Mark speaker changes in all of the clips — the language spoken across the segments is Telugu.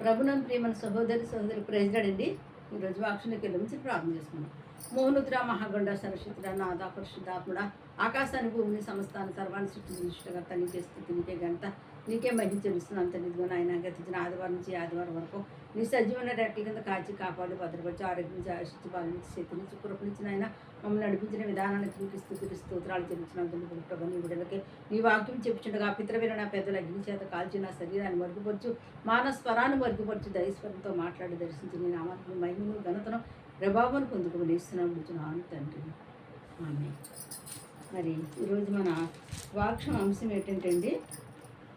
Speaker 1: ప్రభునందు ప్రియమైన సహోదరి ప్రైజ్లాడండి. ఈరోజు వాక్షణకి వెళ్ళి ప్రార్థన చేసుకున్నాం. మోహనుద్ర మహాగొండ సరస్వతుడ నాథ పరిశుద్ధాత్ముడ ఆకాశాన్ని భూమిని సమస్తాన్ని సర్వాన్ని సృష్టికర్త నీకే స్థితి నీకే గంట నీకే మహిళ చెల్లిస్తున్నాం. అంత నిధిగా ఆయన గతించిన ఆదివారం నుంచి ఆదివారం వరకు నీ సజీవమైన రెక్కల కింద కాచి కాపాడు భద్రపరిచి ఆరోగ్యం నుంచి ఆశించి బాలించి శక్తి నుంచి కృపనిచ్చిన ఆయన మమ్మల్ని నడిపించిన విధానానికి నీకు స్తోత్రాలు చెల్లించిన ప్రభు నీ బిడ్డలకి నీ వాక్యం చెప్పుచుండగా పితృవైన నా పెద్దల అగ్ని చేత కాల్చి నా శరీరాన్ని మరుగుపరచు మానవ స్వరాన్ని మరుగుపరచు దైస్వరంతో మాట్లాడి దర్శించి నీ నామాన్ని మహిమను ఘనతను ప్రభావం పొందుకు నేస్తున్నాను తండ్రి. ఆమేన్. మరి ఈరోజు మన వాక్యం అంశం ఏంటంటే అండి,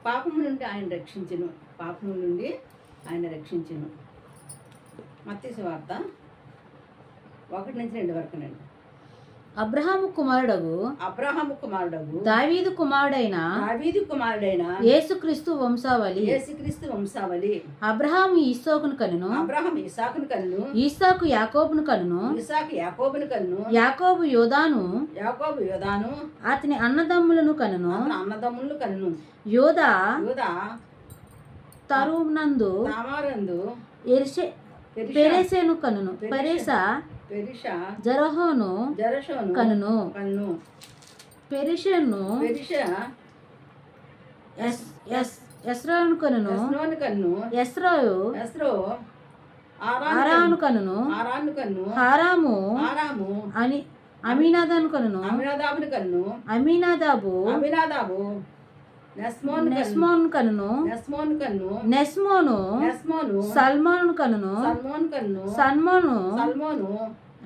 Speaker 1: పాపము నుండి ఆయన రక్షించును, పాపము నుండి ఆయన రక్షించును. మత్తయి సువార్త 1-2 వరకునండి.
Speaker 2: అబ్రహాము కుమారుడగు దావీదు కుమారుడైన యేసుక్రీస్తు వంశావళి. అబ్రహాము ఇస్సాకును కనును, ఇస్సాకు యాకోబును కనును, యాకోబు యోదాను అతని అన్నదమ్ములను కనును, యోదా తరునందు పెరెసెను కనును, జరహోను కనును, పెరిషను ఎస్రాను కనును, ఎస్రో ఆరాను కనును, హారాము అని అమీనాదాను కనును, అమీనాదాబు నెస్మోను కనును, నెస్మోను సల్మోను కనును, సల్మోను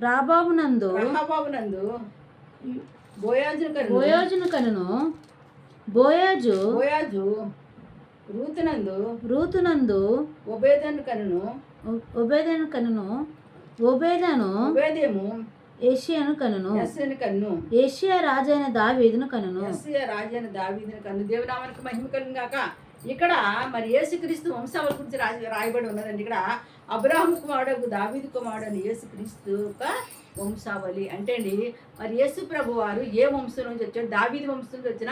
Speaker 2: రాబాబునందు బోయాజును కనును, బోయాజు రూతునందు ఒబేదను కనును, ఒబేదను ఏషియాను కనును, ఏషియా రాజైన దావీదును కనును.
Speaker 1: దేవునామానికి మహిమ కలుగును గాక. ఇక్కడ మరి యేసుక్రీస్తు వంశావళి గురించి రాయబడి ఉన్నదండి. ఇక్కడ అబ్రహాము కుమారుడు దావీదు కుమారుడు యేసుక్రీస్తు యొక్క వంశావళి అంటే అండి, మరి యేసు ప్రభు వారు ఏ వంశం నుంచి వచ్చాడు? దావీదు వంశం నుంచి వచ్చిన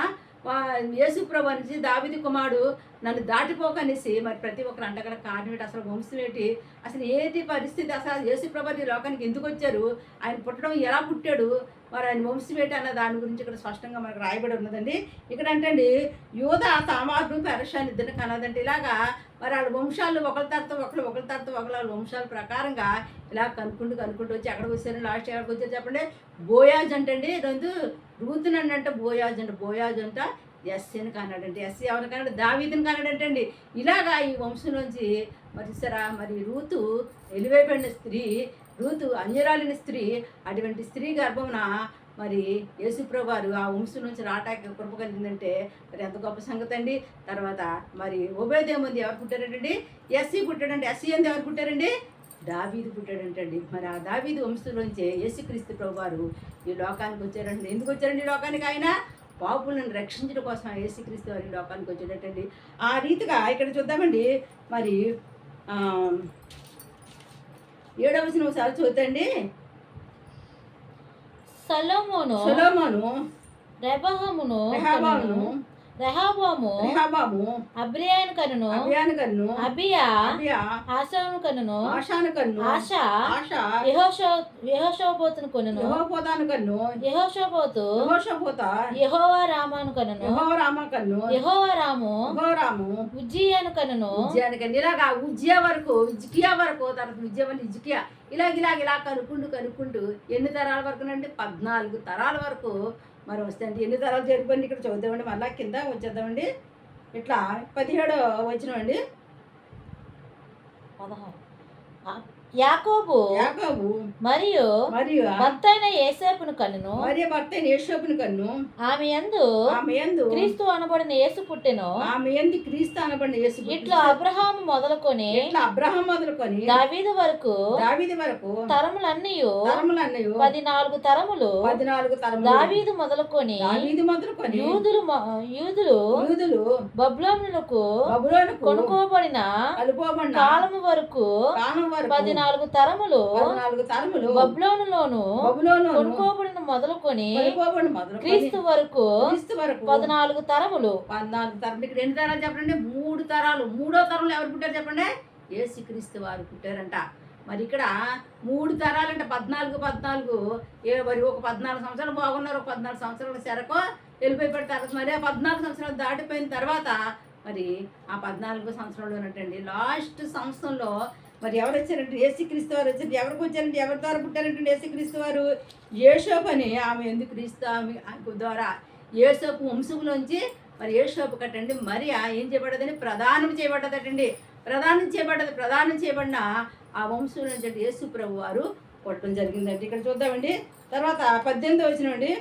Speaker 1: యేసు ప్రభు నుంచి దావీదు కుమారుడు నన్ను దాటిపోకనేసి మరి ప్రతి ఒక్కరు అంటగల కారణం ఏంటి, అసలు వంశం ఏంటి, అసలు ఏది పరిస్థితి, అసలు యేసు ప్రభు ఈ లోకానికి ఎందుకు వచ్చారు, ఆయన పుట్టడం ఎలా పుట్టాడు, మరి ఆయన వంశం ఏంటి అన్న దాని గురించి ఇక్కడ స్పష్టంగా మనకు రాయబడి ఉన్నదండి. ఇక్కడ అంటే అండి, యూదా తామారు పెరషాని ఇద్దరిని కనదండి. ఇలాగా మరి వాళ్ళ వంశాలు ఒకరి తర్వాత వాళ్ళ వంశాల ప్రకారంగా ఇలా కనుక్కుంటూ వచ్చి ఎక్కడికి వచ్చారు, లాస్ట్ ఎక్కడికి వచ్చారు చెప్పండి. బోయాజ్ అంటండి, రూతునండి అంటే బోయాజ్ అంట ఎస్సీని కన్నాడంటే, ఎస్సీ ఎవరిని కన్నాడు? దావీదుని కన్నాడంటండి. ఇలాగా ఈ వంశంలోంచి మరి సరా మరి రూతు ఎలివేయబడిన స్త్రీ, రూతు అన్యరాలిన స్త్రీ, అటువంటి స్త్రీ గర్భమున మరి యేసుప్రభు వారు ఆ వంశం నుంచి రావటానికి కృప కలిగిందంటే మరి ఎంత గొప్ప సంగతి అండి. తర్వాత మరి ఉభయదేముంది ఎవరు పుట్టారంటండి? ఎస్సీ పుట్టాడండి. ఎస్సీ అంది ఎవరు పుట్టారండి? దావీదు పుట్టాడంటండి. మరి ఆ దావీదు వంశంలోంచే యేసుక్రీస్తు ప్రభు వారు ఈ లోకానికి వచ్చారండి. ఎందుకు వచ్చారండి ఈ లోకానికి? ఆయన పాపులను రక్షించడం కోసం యేసుక్రీస్తు వారి లోకానికి వచ్చేటట్టండి. ఆ రీతిగా ఇక్కడ చూద్దామండి. మరి 7వ వచనం ఒకసారి చూద్దండి.
Speaker 2: సొలొమోను రెహబాము అబ్రియాను కనును, అబియా ఆశాను కనును, ఆశా యెహోషాపోతును కనును, యెహోషాపోతు యెహోవా రామాను కనును, యెహోవా రాము ఉజ్జియాను కనును.
Speaker 1: ఇలాగా ఉజ్జియా వరకు తర్వాత ఉజ్జియా ఇలా కనుక్కుంటూ ఎన్ని తరాల వరకునండి? 14 తరాల వరకు మరి వస్తాయండి. ఎన్ని తరాలు జరిపోయింది ఇక్కడ చూద్దామండి. మళ్ళీ కింద వచ్చేద్దామండి. ఇట్లా 17వ వచనం అండి.
Speaker 2: 16 యాకోబు మరియు భర్త అయిన యేసేపును కనును, ఆమె యందు క్రీస్తు అనబడిన యేసు పుట్టెను. ఇట్లా అబ్రహాము మొదలుకొని దావీదు వరకు తరములన్నీయు 14 తరములు దావీదు మొదలుకొని యూదులు బబులోనులకు కొనుక్కోబడిన కాలము వరకు 14 తరములు బబులోనులోను కొనుక్కోబడిన మొదలుకొని క్రీస్తు వరకు 14 తరములు.
Speaker 1: ఇక్కడ ఎన్ని తరాలు చెప్పండి? 3 తరాలు. 3వ తరంలో ఎవరు పుట్టారు చెప్పండి? యేసుక్రీస్తు వారు పుట్టారంట. మరి ఇక్కడ 3 తరాలంట, 14 మరి ఒక 14 సంవత్సరాలు బాగున్నారు, ఒక 14 సంవత్సరాల చెరకో వెళ్ళిపోయి పెడతారు. మరి ఆ 14 సంవత్సరాలు దాటిపోయిన తర్వాత మరి ఆ 14 సంవత్సరంలో ఉన్నట్టండి లాస్ట్ సంవత్సరంలో మరి ఎవరు వచ్చారంటే యేసుక్రీస్తు వారు వచ్చారు. ఎవరికి వచ్చారంటే ఎవరి ద్వారా పుట్టారంటే యేసుక్రీస్తు వారు యేసోపు అని ఆమె ఎందుకు క్రీస్తు ఆమె ద్వారా యేసోపు వంశంలోంచి మరి యేసోపు కట్టండి మరి ఏం చేయబడ్డదని ప్రదానం చేయబడ్డదటండి. ప్రదానం చేయబడిన ఆ వంశం నుంచి యేసు ప్రభు వారు పుట్టడం జరిగిందండి. ఇక్కడ చూద్దామండి. తర్వాత 18వ వచనమండి.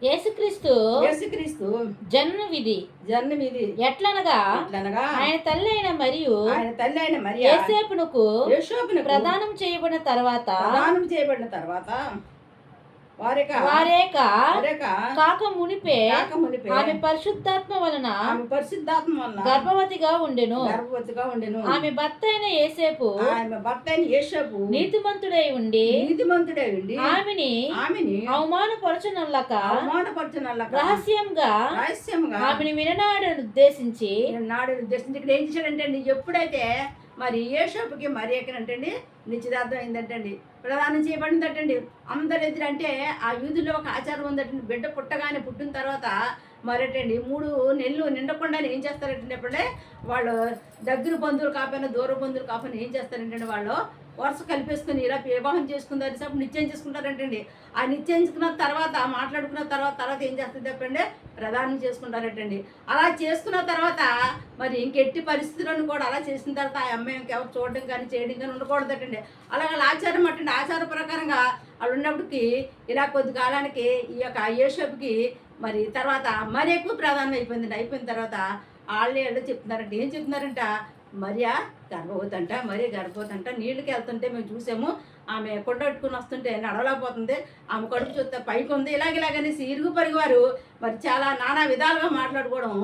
Speaker 2: యేసుక్రీస్తు జన్మ విధి ఎట్లనగా ఆయన తల్లి అయిన మరియు యేసేపునకు ప్రదానం చేయబడిన తర్వాత వారేక కాక మునిపే ఆమె పరిశుద్ధాత్మ వలన గర్భవతిగా ఉండెను. ఆమె భర్త అయిన యేసేపు నీతిమంతుడై ఉండి ఆమెని అవమానపరచునల్లక రహస్యంగా ఆమెను విననాడని ఉద్దేశించి
Speaker 1: ఇక్కడ ఏం చేశాడంటే అండి, ఎప్పుడైతే మరి యేసోపుకి మరి ఎక్కడంటండి నిశ్చితార్థం అయిందంటండి, ప్రదానం చేయబడిందటండి. అందరు ఎదురంటే ఆ యూదులో ఒక ఆచారం ఉందటండి. బిడ్డ పుట్టిన తర్వాత మరటండి 3 నెలలు నిండకుండా ఏం చేస్తారంటే అప్పుడే వాళ్ళు దగ్గర బంధువులు కాకపోయినా దూర బంధువులు కాకపోయినా ఏం చేస్తారంటే వాళ్ళు వరుస కలిపేసుకుని ఇలా వివాహం చేసుకుంటారు, సప్పుడు నిశ్చయం చేసుకుంటారంటండి. ఆ నిశ్చయించుకున్న తర్వాత మాట్లాడుకున్న తర్వాత ఏం చేస్తుంది చెప్పండి, ప్రదానం చేసుకుంటారటండి. అలా చేసుకున్న తర్వాత మరి ఇంకెట్టి పరిస్థితులను కూడా అలా చేసిన తర్వాత ఆ అమ్మాయి ఇంకెవరు చూడడం కానీ చేయడం కానీ ఉండకూడదటండి. అలాగే ఆచారం అట్టండి. ఆచార ప్రకారంగా వాళ్ళు ఉన్నప్పటికీ ఇలా కొద్ది కాలానికి ఈ యొక్క యేసోపుకి మరి తర్వాత మరి ఎక్కువ ప్రాధాన్యం అయిపోయిన తర్వాత వాళ్ళు చెప్తున్నారంట. ఏం చెప్తున్నారంట, మరియా గర్భవతంట నీళ్ళకి వెళ్తుంటే మేము చూసాము, ఆమె కొండట్టుకుని వస్తుంటే నడవలేకపోతుంది, ఆమె కడుపు చూస్తే పైకి ఉంది, ఇలాగనేసి ఇరుగు పరుగు వారు మరి చాలా నానా విధాలుగా మాట్లాడుకోవడం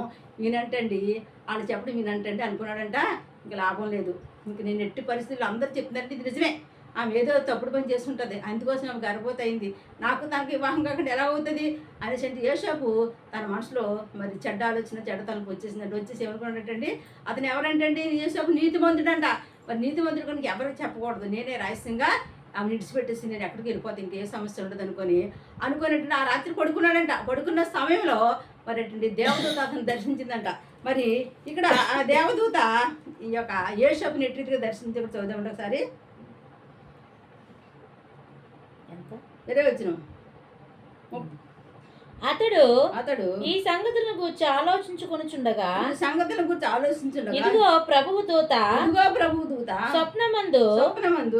Speaker 1: వినంటండి. వాళ్ళు చెప్పడం వినంటండి అనుకున్నాడంట. ఇంక లాభం లేదు, ఇంక నేను ఎట్టి పరిస్థితులు అందరూ చెప్తున్నారంటే ఇది నిజమే, ఆమె ఏదో తప్పుడు పని చేసుకుంటుంది, అందుకోసం ఆమె గర్భవతి అయింది, తనకి వివాహం కాకుండా ఎలా అవుతుంది అనేసి అంటే యేసోపు తన మనసులో మరి చెడ్డ ఆలోచన చెడ్డ తలుపు వచ్చేసి ఏమనుకున్నాడంటండి, అతను ఎవరంటండి యేసోపు నీతిమంతుడంట. మరి నీతిమంతుడు కనుక ఎవరికి చెప్పకూడదు, నేనే రహస్యంగా ఆమె విడిచిపెట్టేసి నేను ఎక్కడికి వెళ్ళిపోతే ఇంకే సమస్య ఉండదు అనుకునేటండి. ఆ రాత్రి పడుకున్న సమయంలో మరి అటువంటి దేవదూత అతను దర్శించిందంట. మరి ఇక్కడ ఆ దేవదూత ఈ యొక్క యేసోపుని ఎట్టిగా దర్శించి చూద్దామంటే ఒకసారి వేరే వచ్చిన
Speaker 2: అతడు ఈ సంగతులను గురించి ఆలోచించుకొనుచుండగా ఇదిగో ప్రభువు దూత స్వప్నమందు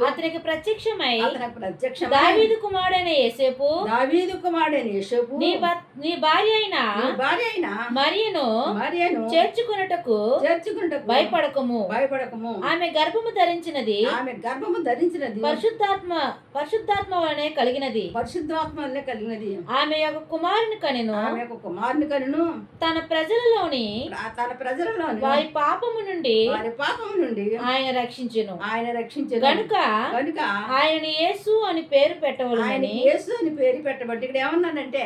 Speaker 2: అతనికి ప్రత్యక్షమై దావీదు కుమారుడైన యేసేపు నీ భార్య అయిన మరియను చేర్చుకొనుటకు భయపడకము, ఆమె గర్భము ధరించినది పరిశుద్ధాత్మ వలనే కలిగినది. ఆమె యొక్క కుమారుని కనెను. తన ప్రజలలోని వారి పాపము నుండి ఆయన రక్షించెను. కనుక ఆయనని యేసు అని పేరు పెట్టవలెనని.
Speaker 1: పెట్టబట్టి ఇక్కడ ఏమన్నానంటే,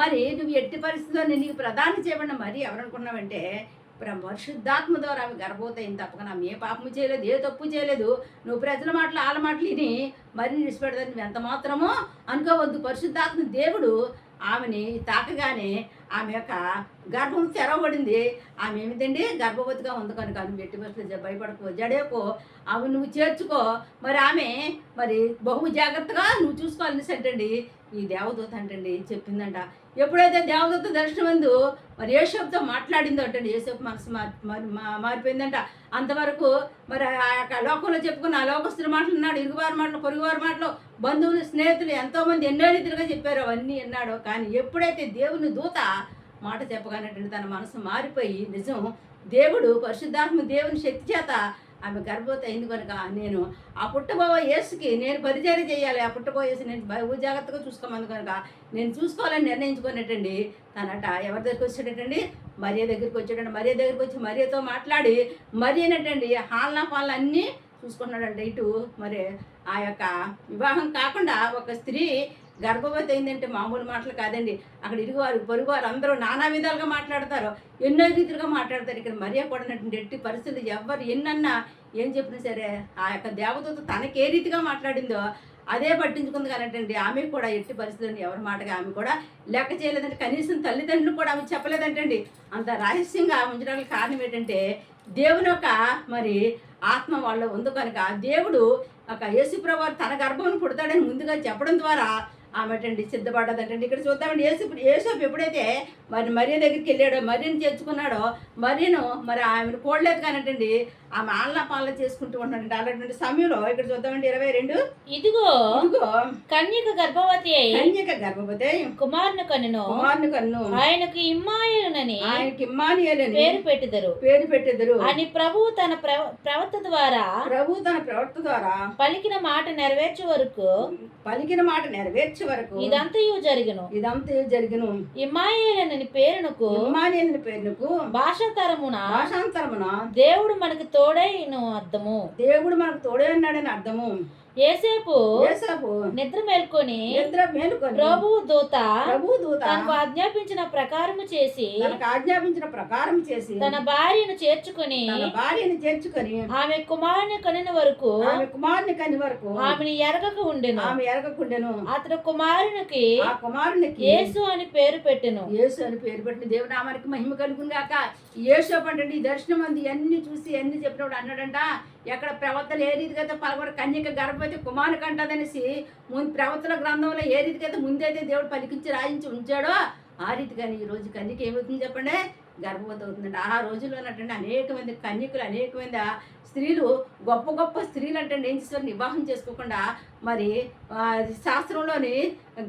Speaker 1: మరి నువ్వు ఎట్టి పరిస్థితుల్లో నీకు ప్రదానం చేయబడిన మరి ఎవరనుకున్నావంటే పరిశుద్ధాత్మ ద్వారా ఆమె గర్భవతి అయింది తప్పక ఆమె ఏ పాపము చేయలేదు, ఏ తప్పు చేయలేదు. నువ్వు ప్రజల మాటలు వాళ్ళ మాటలు విని మరి నిడిచిపెడతాను నువ్వు ఎంత మాత్రమో అనుకోవద్దు. పరిశుద్ధాత్మ దేవుడు ఆమెని తాకగానే ఆమె యొక్క గర్భం తెరవబడింది. ఆమె ఏమిటండి గర్భవతిగా ఉంది కనుక నువ్వు ఎట్టి పరిస్థితులు భయపడకు, జడేకో, ఆమె నువ్వు చేర్చుకో. మరి ఆమె మరి బహు జాగ్రత్తగా నువ్వు చూసుకోవాలని అంటండి ఈ దేవదూత అంటండి చెప్పిందంట. ఎప్పుడైతే దేవదూత దర్శనమందు మరి యేసోపుతో మాట్లాడిందో అంటండి యేసోపు మనసు మారిపోయిందంట. అంతవరకు మరి ఆ యొక్క లోకంలో చెప్పుకున్న ఆ లోకస్తుల మాటలు విన్నాడు, ఇరుగువారి మాటలు, పొరుగువారి మాటలు, బంధువులు, స్నేహితులు ఎంతోమంది ఎన్నో రీతిలుగా చెప్పారు, అవన్నీ విన్నాడు. కానీ ఎప్పుడైతే దేవుని దూత మాట చెప్పగానేటండి తన మనసు మారిపోయి నిజం దేవుడు పరిశుద్ధాత్మ దేవుని శక్తి చేత ఆమె గర్భవతి అయింది కనుక నేను ఆ పుట్టబోయే యేసుకి నేను పరిచర్య చేయాలి, ఆ పుట్టబోయే యేసు నేను బహు జాగ్రత్తగా చూసుకోమంది కనుక నేను చూసుకోవాలని నిర్ణయించుకునేటండి. తనట ఎవరి దగ్గరికి వచ్చాడటండి, మరియ దగ్గరికి వచ్చాడండి. మరియ దగ్గరికి వచ్చి మరియతో మాట్లాడి మరి ఏంటండి పాలన అన్నీ చూసుకున్నాడంటే. ఇటు మరి ఆ యొక్క వివాహం కాకుండా ఒక స్త్రీ గర్భవతి అయిందంటే మామూలు మాటలు కాదండి. అక్కడ ఇరుగువారు పొరుగువారు అందరూ నానా విధాలుగా మాట్లాడతారు, ఎన్నో రీతిలుగా మాట్లాడతారు. ఇక్కడ మరియా కూడా ఉన్నటువంటి ఎట్టి పరిస్థితులు ఎవరు ఎన్నన్నా ఏం చెప్పినా సరే ఆ యొక్క దేవదూత తనకి ఏ రీతిగా మాట్లాడిందో అదే పట్టించుకుంది కానంటండి. ఆమె కూడా ఎట్టి పరిస్థితులను ఎవరి మాటగా ఆమె కూడా లెక్క చేయలేదంటే, కనీసం తల్లిదండ్రులు కూడా ఆమె చెప్పలేదంటండి. అంత రహస్యంగా ఉంచడానికి కారణం ఏంటంటే దేవుని యొక్క మరి ఆత్మ వాళ్ళలో ఉంది కనుక దేవుడు ఒక యేసుప్రభు తన గర్భం పుడతాడని ముందుగా చెప్పడం ద్వారా ఆమెటండి సిద్ధపడ్డదంటండి. ఇక్కడ చూద్దామండి, యేసోపు ఎప్పుడైతే మరి మరియ దగ్గరికి వెళ్ళాడో, మరియని చేర్చుకున్నాడో, మరియను మరి ఆమెను చూడలేదు కానటండి ఆమె ఆళ్ళ పాలన చేసుకుంటూ ఉన్నాడండి. అలాంటి సమయంలో ఇక్కడ చూద్దామండి 22,
Speaker 2: ఇదిగో
Speaker 1: ఇదిగో
Speaker 2: కన్యక గర్భవతి అయి
Speaker 1: కన్యక గర్భవతి
Speaker 2: కుమారుని కన్నును ఆయనకు ఇమ్మాయేలునని
Speaker 1: ఆయనకి ఇమ్మానుయేలని
Speaker 2: పేరు పెట్టెదరు అని ప్రభువు తన ప్రవక్త ద్వారా పలికిన మాట నెరవేర్చే వరకు ఇదంతయు జరిగను. ఇమ్మాయేలునని పేరునకు భాషాంతరమున దేవుడు మనకు తోడైన అర్థము.
Speaker 1: దేవుడు మనకు తోడే ఉన్నాడని అర్థము.
Speaker 2: ఏసేపు నిద్ర మేల్కొని ప్రభువు దూత తనకు ఆజ్ఞాపించిన ప్రకారము చేసి తన భార్యను చేర్చుకొని ఆమె కుమారుని కనిన వరకు ఆమెను ఎరగక ఉండెను. అతడు కుమారునికి యేసు అని పేరు పెట్టెను.
Speaker 1: దేవుడు నామానికి మహిమ కలుగును గాక. యేసోపు అంటే ఈ దర్శనం అంది అన్ని చూసి అన్ని చెప్పినప్పుడు అన్నాడంట, ఎక్కడ ప్రవర్తలు ఏ రీతికైతే పలకూడదు కన్యక గర్భవతి కుమారుని కంటదనేసి ముందు ప్రవర్తన గ్రంథంలో ఏ రీతికైతే ముందైతే దేవుడు పలికించి రాయించి ఉంచాడో ఆ రీతిగాని ఈ రోజు కన్యక ఏమవుతుంది చెప్పండి, గర్భవతి అవుతుందండి. ఆ రోజుల్లో అన్నట్టండి అనేక మంది కన్యకులు, అనేక మంది స్త్రీలు, గొప్ప గొప్ప స్త్రీలు అంటే ఏం చేస్తారు, వివాహం చేసుకోకుండా మరి శాస్త్రంలోని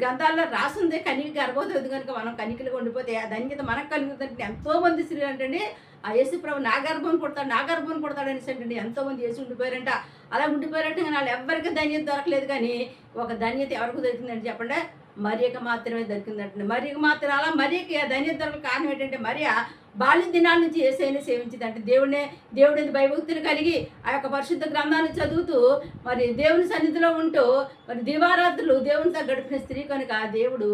Speaker 1: గ్రంథాల్లో రాసిందే కన్యక గర్భవతి అవుతుంది కనుక మనం కన్యకలుగా ఉండిపోతే ఆ ధన్యత మనకు కలుగుతుందంటే ఎంతోమంది స్త్రీలు అంటే ఆ యేసుప్రభు నా గర్భం కొడతాడు అనేసి అంటే ఎంతోమంది యేసు ఉండిపోయారంట. అలా ఉండిపోయారంటే వాళ్ళు ఎవరికి ధన్యత దొరకలేదు. కానీ ఒక ధన్యత ఎవరికి దొరికిందంటే చెప్పండి, మరియకు మాత్రమే దొరికిందంటే. మరియకు మాత్రం అలా మరియకి ఆ ధన్యత దొరక కారణం ఏంటంటే మరియ బాల్య దినాల నుంచి యేసయ్యని సేవించింది. అంటే దేవుడిని భయభక్తులు కలిగి ఆ యొక్క పరిశుద్ధ గ్రంథాన్ని చదువుతూ మరి దేవుని సన్నిధిలో ఉంటూ మరి దివారాత్రులు దేవునితో గడిపిన స్త్రీ కనుక దేవుడు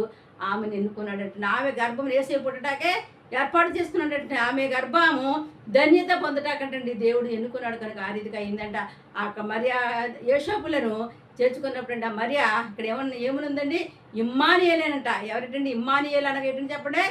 Speaker 1: ఆమెను ఎన్నుకున్నాడంటే. ఆమె గర్భం యేసయ్య పుట్టడాకే ఏర్పాటు చేసుకున్నాడంటే. ఆమె గర్భము ధన్యత పొందటాకంటండి దేవుడు ఎన్నుకున్నాడు కనుక ఆ రీతిగా అయిందంట. ఆ మరియా యేసోపులను చేర్చుకున్నప్పుడు అంట మరియా ఇక్కడ ఏమనుందండి, ఇమ్మానుయేలేనంట. ఎవరిటండి ఇమ్మానుయేలు అనగా ఏంటంటే చెప్పండి,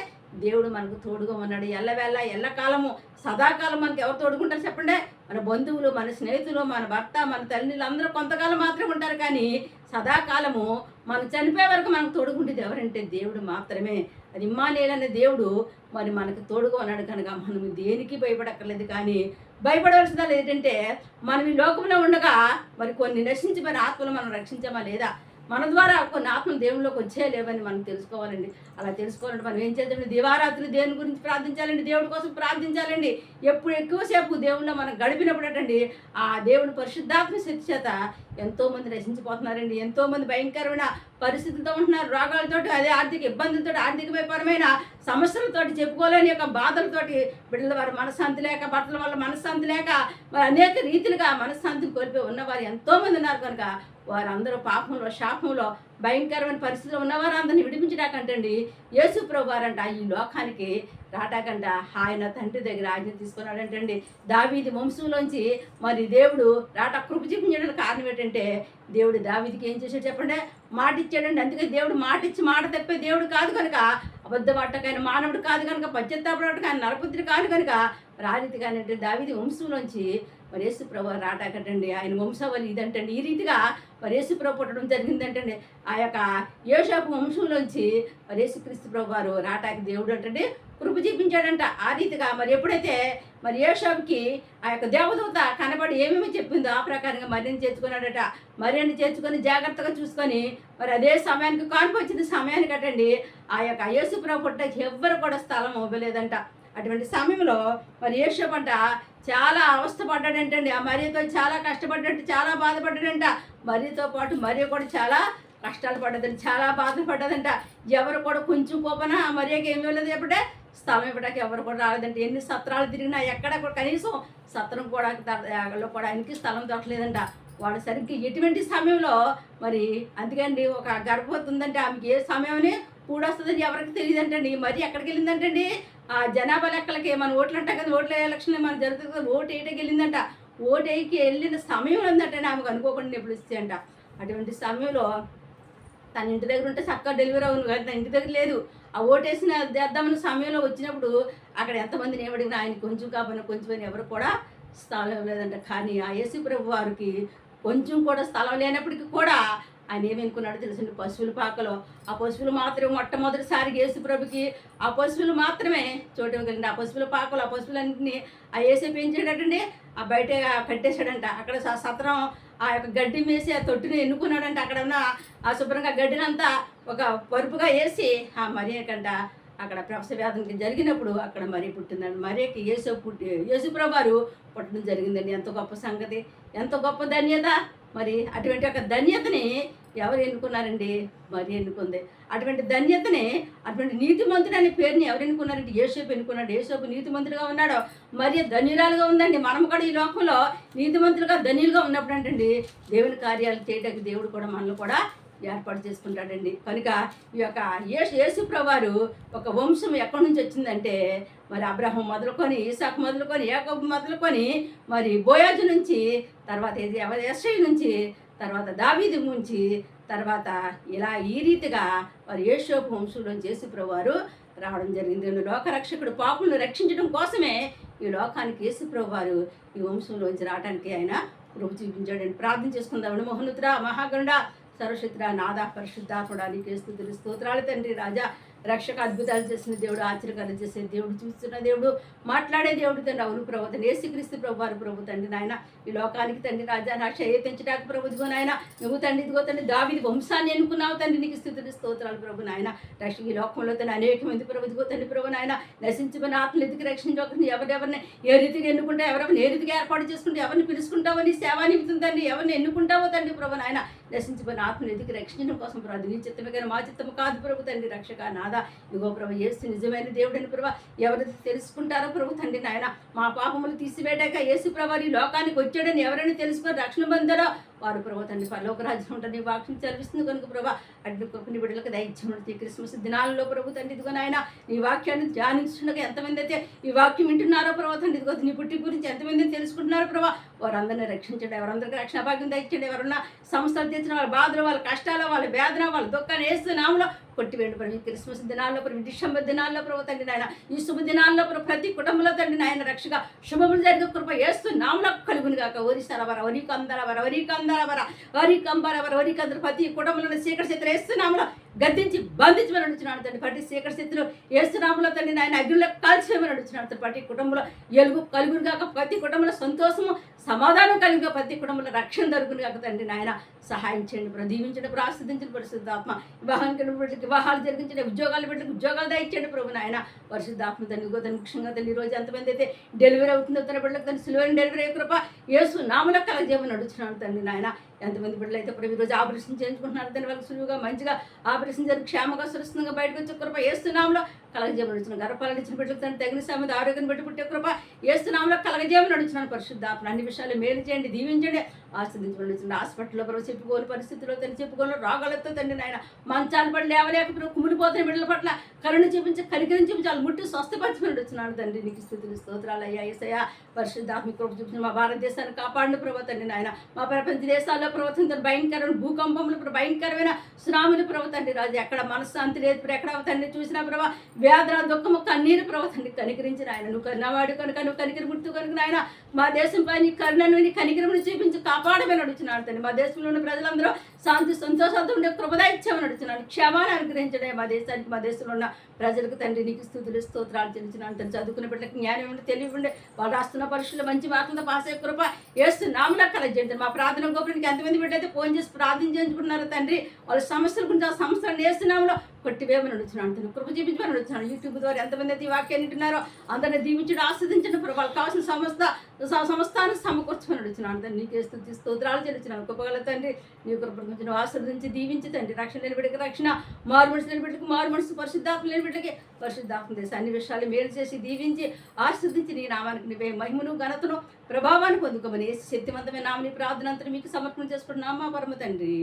Speaker 1: దేవుడు మనకు తోడుగా ఉన్నాడు. ఎల్లవేళ ఎల్లకాలము సదాకాలం మనకు ఎవరు తోడుకుంటారు చెప్పండి, మన బంధువులు, మన స్నేహితులు, మన భర్త, మన తల్లిలు అందరూ కొంతకాలం మాత్రమే ఉంటారు. కానీ సదాకాలము మనం చనిపోయే వరకు మనకు తోడుకుంటేది ఎవరంటే దేవుడు మాత్రమే. అది ఇమ్మానుయేలు అనే దేవుడు మరి మనకు తోడుగా ఉన్నాడు కనుక మనం దేనికి భయపడక్కర్లేదు. కానీ భయపడవలసింది ఏంటంటే మనం ఈ లోకంలో ఉండగా మరి కొన్ని నశించబడిన ఆత్మలు మనం రక్షించామా లేదా, మన ద్వారా కొన్ని ఆత్మలు దేవుళ్ళలోకి వచ్చేయలేవని మనం తెలుసుకోవాలండి. అలా తెలుసుకోవాలంటే మనం ఏం చేద్దామండి, దివారాత్రులు దేవుని గురించి ప్రార్థించాలండి, దేవుడి కోసం ప్రార్థించాలండి. ఎప్పుడు ఎక్కువసేపు దేవుళ్ళో మనం గడిపినప్పుడు ఏంటండి ఆ దేవుని పరిశుద్ధాత్మ శక్తి చేత ఎంతోమంది నశించిపోతున్నారండి. ఎంతోమంది భయంకరమైన పరిస్థితులతో ఉంటున్నారు, రోగాలతోటి, అదే ఆర్థిక ఇబ్బందులతో, ఆర్థికపరమైన సమస్యలతోటి, చెప్పుకోలేని యొక్క బాధలతోటి, బిడ్డల వారి మనశ్శాంతి లేక, భర్తల వల్ల మనశ్శాంతి లేక మరి అనేక రీతిలుగా మనశ్శాంతిని కోల్పోయి ఉన్నవారు ఎంతోమంది ఉన్నారు కనుక వారందరూ పాపంలో, శాపంలో, భయంకరమైన పరిస్థితిలో ఉన్నవారు అందరిని విడిపించడాకంటండి యేసుప్రభు వారంట ఈ లోకానికి రాటాకంట ఆయన తండ్రి దగ్గర ఆజ్ఞ తీసుకున్నాడంటండి. దావీదు వంశంలోంచి మరి దేవుడు కృప చూపించడానికి కారణం ఏంటంటే దేవుడు దావీదుకి ఏం చేశాడు చెప్పండి, మాట ఇచ్చాడండి. అందుకే దేవుడు మాట ఇచ్చి మాట తప్పే దేవుడు కాదు కనుక, అబద్ధమాటకైన మానవుడు కాదు కనుక, పశ్చాత్తాపడు కానీ నరపుత్రి కాదు కనుక ఆ రీతిగానంటే దావీదు వంశంలోంచి మరి యేసుప్రభు రాటాకటండి. ఆయన వంశావళి ఇదంటండి. ఈ రీతిగా మరి యేసుప్రభు పుట్టడం జరిగిందంటండి. ఆ యొక్క యోసేపు వంశంలోంచి మరి యేసుక్రీస్తు ప్రభు వారు రాటాకి దేవుడు అంటే కృప చూపించాడంట. ఆ రీతిగా మరి ఎప్పుడైతే మరి యోసేపుకి ఆ యొక్క దేవదూత కనబడి ఏమేమి చెప్పిందో ఆ ప్రకారంగా మరియని చేర్చుకున్నాడట. మరియని చేర్చుకొని జాగ్రత్తగా చూసుకొని మరి అదే సమయానికి కానుక వచ్చిన సమయానికి అటండి ఆ యొక్క యేసుప్రభు పుట్టకి ఎవ్వరు కూడా స్థలం ఇవ్వలేదంట. అటువంటి సమయంలో మరి యోసేపు అంట చాలా అవస్థపడ్డాడంటండి. ఆ మరియతో చాలా కష్టపడ్డాడు, చాలా బాధపడ్డాడంట. మరియతో పాటు మరియ కూడా చాలా కష్టాలు పడ్డదంట, చాలా బాధలు పడ్డదంట. ఎవరు కూడా కొంచెం కోపన ఆ మరియకి ఏమి వెళ్ళదు ఎప్పుడే స్థలం ఇవ్వడానికి ఎవరు కూడా రాలేదంటే. ఎన్ని సత్రాలు తిరిగినా ఎక్కడ కూడా కనీసం సత్రం కూడా ఆయనకి స్థలం దొరకలేదంట. వాడు సరిగ్గా ఎటువంటి సమయంలో మరి అందుకండి ఒక గర్భవతి ఉందంటే ఆమెకి ఏ సమయంలో పూడొస్తుందని ఎవరికి తెలియదంటండి. మరి ఎక్కడికి వెళ్ళిందంటండి, ఆ జనాభా లెక్కలకి మన ఓట్లు అంటాం కదా, ఓట్ల ఎలక్షన్లు మన జరుగుతుంది కదా, ఓటు వేయటకి వెళ్ళిందంట. ఓటు వేయకి వెళ్ళిన సమయం ఉందంటే ఆమెకు అనుకోకుండా నొప్పులు ఇస్తాయంట. అటువంటి సమయంలో తన ఇంటి దగ్గర ఉంటే చక్కగా డెలివరీ అవును కానీ తన ఇంటి దగ్గర లేదు. ఆ ఓటేసిన చేద్దామన్న సమయంలో వచ్చినప్పుడు అక్కడ ఎంతమందిని ఏమడిగినా ఆయన కొంచెం కాకపోయినా కొంచెం అని ఎవరు కూడా స్థలం లేదంట. కానీ ఆ యేసు ప్రభు వారికి కొంచెం కూడా స్థలం లేనప్పటికీ కూడా ఆయన ఏమనుకున్నాడో తెలుసండి, పశువుల పాకలో ఆ పశువులు మాత్రమే మొట్టమొదటిసారి యేసు ప్రభుకి ఆ పశువులు మాత్రమే చూడగలిగింది. ఆ పశువుల పాకలు ఆ పశువులన్నింటినీ ఆ యేసేపు ఏం చేయడాడండి, ఆ బయట కట్టేశాడంట. అక్కడ సత్రం ఆ యొక్క గడ్డి వేసి ఆ తొట్టిని ఎన్నుకున్నాడంట. అక్కడ ఉన్న ఆ శుభ్రంగా గడ్డినంతా ఒక పరుపుగా వేసి ఆ మరియకంట అక్కడ ప్రసవవేదనకి జరిగినప్పుడు అక్కడ మరి పుట్టిందండి. మరియకి యేసుప్రభు వారు పుట్టడం జరిగిందండి. ఎంత గొప్ప సంగతి, ఎంత గొప్ప ధన్యత. మరి అటువంటి ఒక ధన్యతని ఎవరు ఎన్నుకున్నారండి, మరి ఎన్నుకుంది. అటువంటి ధన్యతని అటువంటి నీతిమంతుడు అనే పేరుని ఎవరు ఎన్నుకున్నారంటే యేసేపు ఎన్నుకున్నాడు. యేసేపు నీతిమంతుడుగా ఉన్నాడు, మరి ధన్యురాలుగా ఉందండి. మనం కూడా ఈ లోకంలో నీతిమంతులుగా ధన్యులుగా ఉన్నప్పుడు అంటండి దేవుని కార్యాలు చేయడానికి దేవుడు కూడా మనల్ని కూడా ఏర్పాటు చేసుకుంటాడండి. కనుక ఈ యొక్క యేసు ప్రభువారు ఒక వంశం ఎక్కడి నుంచి వచ్చిందంటే మరి అబ్రహం మొదలుకొని ఇసాకు మొదలుకొని యాకోబు మొదలుకొని మరి బోయాజు నుంచి తర్వాత యెషై నుంచి తర్వాత దావీదు నుంచి తర్వాత ఇలా ఈ రీతిగా మరి యేషోపు వంశంలోంచి యేసు ప్రభువారు రావడం జరిగింది. లోకరక్షకుడు పాపులను రక్షించడం కోసమే ఈ లోకానికి యేసు ప్రభువారు ఈ వంశంలోంచి రావడానికి ఆయన కృప చూపించాడండి. ప్రార్థన చేసుకుందామండి. మహోన్నతుడా, మహాగణుడా, సర్వశక్తుడా, నాదా, పరిశుద్ధాత్ముడా, నీకే స్తుతులు స్తోత్రాలు తండ్రి. రాజా, రక్షక అద్భుతాలు చేసిన దేవుడు, ఆశ్చర్యకాలు చేసే దేవుడు, చూస్తున్న దేవుడు, మాట్లాడే దేవుడు తండ్రి. అవును ప్రభు తండ్రి, యేసుక్రీస్తు ప్రభు వారు ప్రభు తండ్రి నాయన ఈ లోకానికి తండ్రి. రాజా, నా క్షయ తెంచడానికి ప్రభు ఇదిగో నాయన నువ్వు తండ్రి ఇదిగో తండ్రి దావీదు వంశాన్ని ఎన్నుకున్నావు తండ్రి. నీకు స్తుతులు స్తోత్రాలు ప్రభు నాయన. రక్షక ఈ లోకంలో తండ్రి అనేక మంది ప్రభు ఇదిగో తండ్రి ప్రభు నాయన నశించిన ఆత్మలు ఎదుగు రక్షించకుండా ఎవరెవరిని ఏ రీతిగా ఎన్నుకుంటా, ఎవరెవరిని ఏ రీతిగా ఏర్పాటు చేసుకుంటే, ఎవరిని పిలుచుకుంటావో నీ సేవా నిమిత్తం తండ్రి, ఎవరిని ఎన్నుకుంటావో తండ్రి ప్రభు నాయన నశించిపోయిన ఆత్మను ఎదుగు రక్షించడం కోసం ప్రభు నీ చిత్తమే కానీ మా చిత్తము కాదు ప్రభు తండ్రి. రక్షక నాదా ఇగో ప్రభు యేసు నిజమైన దేవుడని ప్రభు ఎవరైతే తెలుసుకుంటారో ప్రభు తండ్రి నాయన మా పాపములు తీసివేయడాక యేసు ప్రభు ఈ లోకానికి వచ్చాడని ఎవరైనా తెలుసుకొని రక్షణ పొందారో వారు ప్రభు తండ్రి పరలోక రాజ్యం ఉంటుంది. నీ వాక్యం చదివిస్తుంది కనుక ప్రభు అడ్డు కొన్ని బిడ్డలకు దయచేయమని క్రిస్మస్ దినాలలో ప్రభు తండ్రి ఇదిగో నాయన నీ వాక్యాన్ని ధ్యానించుండగా ఎంతమంది అయితే ఈ వాక్యం వింటున్నారో ప్రభు తండ్రి ఇదిగో నీ పుట్టి గురించి ఎంతమంది తెలుసుకుంటున్నారో ప్రభు వారందరినీ రక్షించండి. ఎవరందరికీ రక్షణ భాగ్యం దయచేయండి. ఎవరున్న సంస్థలు తెచ్చిన వాళ్ళ బాధలు, వాళ్ళ కష్టాలు, వాళ్ళ వేదన, వాళ్ళ దుఃఖాన్ని వేస్తున్నాములో కొట్టివేయండి ప్రభు. ఈ క్రిస్మస్ దినాల్లో ప్రభు, డిసెంబర్ దినాల్లో ప్రభు తండ్రి నాయన ఈ శుభ దినాల్లో ప్రభు ప్రతి కుటుంబంలో తండ్రి నాయన రక్షగా శుభములు జరిగే కృప వేస్తున్నాములో కలుగుని కాక. ఒరిసరవర ఒరికందరవర ఒరికందరవర ఒరికంబరవర ఒరికందర ప్రతి కుటుంబంలో చీకటి చేతులు వేస్తున్నాములో గద్దించి బంధించమని అడుగుతున్నాడు తండ్రి. ప్రతి చీకటి స్థితిలో ఏసునామలో తండ్రి నాయన అగ్నిలో కాల్చేయమని అడుగుతున్నాడు తండ్రి. ప్రతి కుటుంబంలో ఎలుగు కలుగును కాక, ప్రతి కుటుంబంలో సంతోషము సమాధానం కలిగిన ప్రతి కుటుంబంలో రక్షణ దొరుకును కాక తండ్రి నాయన సహాయం చేయండి. దీవించండి, ఆశీర్వదించండి. పరిశుద్ధాత్మ వివాహాలు జరిగించండి, ఉద్యోగాలు పెట్టండి, ఉద్యోగాలు దయచేయండి ప్రభు నాయన. పరిశుద్ధాత్మ తండ్రి గోతని ముఖ్యంగా తండ్రి ఈరోజు ఎంతమంది అయితే డెలివరీ అవుతుందో తన బిడ్డలకు తండ్రి సిల్వర్ డెలివరీ అయ్యే కృప యేసు నామలో కలగజేయమని అడుగుతున్నాడు తండ్రి నాయన. ఎంతమంది బిడ్డలు అయితే ఇప్పుడు ఈరోజు ఆపరేషన్ చేయించుకుంటున్నారు తండ్రి, వాళ్ళకి సులువుగా మంచిగా ఆపరేషన్ జరిగి క్షేమంగా సురక్షితంగా బయటకు వచ్చే కృప ఏస్తున్నాంలో కలగజేయమని అడుగుతున్నాను. గర్భఫలాలు ఇచ్చిన బిడ్డలకు తండ్రి తగిన సమయంలో ఆరోగ్యాన్ని బట్టి పుట్టే కృప ఏస్తున్నాంలో కలగజేయమని అడుగుతున్నాను. పరిశుద్ధాత్మ అన్ని విషయాలు మేలు చేయండి, దీవించండి, ఆస్వాదించమని అడుగుతున్నాను. హాస్పిటల్లో ప్రభు చెప్పుకోని పరిస్థితుల్లో తండ్రి చెప్పుకోని రోగాలతో తండ్రి నాయన మంచాలు పడి లేవలేక కుమిలిపోతున్న బిడ్డల పట్ల కరుణ చూపించి కనికరం చూపించాలి, ముట్టి స్వస్థపరచమని అడుగుతున్నాను తండ్రి. నీకు స్తుతులు స్తోత్రాలు అయ్యా యేసయ్యా. పరిశుద్ధాత్మ కృప చూపించిన మా భారతదేశాన్ని కాపాడిన ప్రభు తండ్రి నాయన. మా ప్రపంచ దేశాల్లో ప్రభుత్వం భయంకరమైన భూకంపములు, భయంకరమైన సునామీలు ప్రభు తండ్రి రాజు. ఎక్కడ మనశ్శాంతి లేదు, ఎక్కడ తండ్రి చూసినా ప్రభు వేదన దుఃఖము కన్నీరు ప్రభు తండ్రి కనికరించి నాయన. నువ్వు కన్నవాడు కనుక నువ్వు కనికరి గుర్తు కనుక నాయన మా దేశంపై నీ కరుణను నీ కనికరమును చూపించి కాపాడమని అడుగుతున్నాడు తండ్రి. మా దేశంలో ఉన్న ప్రజలందరూ శాంతి సంతోషాలతో ఉండే కృపద ఇచ్చామని అడుగుతున్నాను. క్షేమాన్ని అనుగ్రహించడే మా దేశానికి, మా దేశంలో ఉన్న ప్రజలకు తండ్రి నీకు స్తుతులు స్తోత్రాలు చెల్లించినాను తండ్రి. చదువుకునే బిడ్డలకు జ్ఞానం ఉండి తెలియకుండా వాళ్ళు రాస్తున్న పరీక్షలు మంచి మార్కులతో పాస్ అయ్యే కృప యేసు నామములో కలగజేయండి. మా ప్రార్థన గోపురానికి ఎంతమంది బిడ్డ అయితే ఫోన్ చేసి ప్రార్థన చేయించుకుంటున్నారు తండ్రి, వాళ్ళ సమస్యల గురించి ఆ సమస్యలను యేసు నామములో కొట్టివేమని అడుగుతున్నాను, తను కృప చూపించమని అడుగుతున్నాను. యూట్యూబ్ ద్వారా ఎంతమంది అయితే ఈ వాక్యాన్ని వింటున్నారో అందరిని దీవించడం, ఆస్వాదించండి ప్రభు. వాళ్ళకి కావాల్సిన సమస్తాన్ని సమకూర్చమని అడుగుతున్నాను తండ్రి. నీకే స్తుతి స్తోత్రాలు చెల్లించినాను. కృపగల తండ్రి, నీ కృపను కొంచెం ఆస్వాదించి దీవించి తండ్రి. రక్షణ లేని బిడ్డకి రక్షణ, మారు మనసు లేని బిడ్డకి మారు మనసు, పరిశుద్ధాత్మ లేని బిడ్డకి పరిశుద్ధాత్మ చేసి అన్ని విషయాలు మేలు చేసి దీవించి ఆస్వాదించి నీ నామానికి నీవే మహిమను ఘనతను ప్రభావాన్ని పొందుకోమని శక్తివంతమైన నామని ప్రార్థన అంతా మీకు సమర్పణ చేసుకుంటున్నామా పరమ తండ్రి.